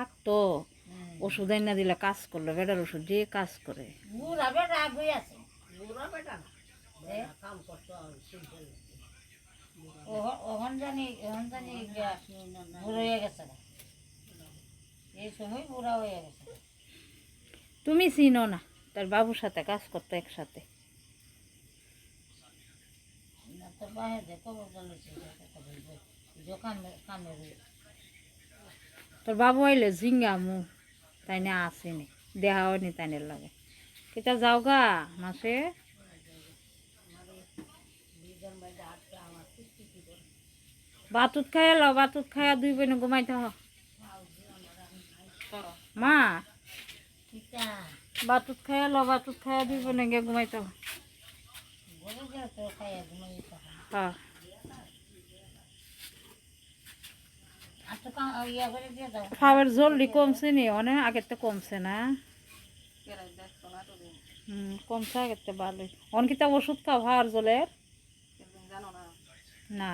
থাকতো ওষুধ এনে দিলে কাজ করলো, বেটার ওষুধ দিয়ে কাজ করে। বুড়া বেটা আগুই আছে ওহন জানি বুড়ো হয়ে গেছে না, এই সময় বুড়া হয়ে গেছে। তুমি চিনো না, তার বাবুর সাথে কাজ করতো একসাথে। না তো বাহে দেখো কামের তোর বাবু আইলে জিঙ্গামু তাই না আসেনি, দেহা হয়নি তাইনের লাগে। কিতা যাও গা মাসে বাতুত খাইয়া লো, বাতুত খাইয়া দুই বোনে ঘুমাইতে হ। মা কিতা বাতুত খাইয়া লো, বাতুত খাইয়া দুই বোনে গিয়ে ঘুমাইতে হ। বলে যে তো খাইয়া ঘুমাই হ্যাঁ আর তো ইয়া করে দিয়ে দাও। খাবার জলদি কমছে নি, অনেক আগের তো কমছে না। কমছে আগের তো ভালোই। অন কিতা ওষুধ খাও হাড় জলের? না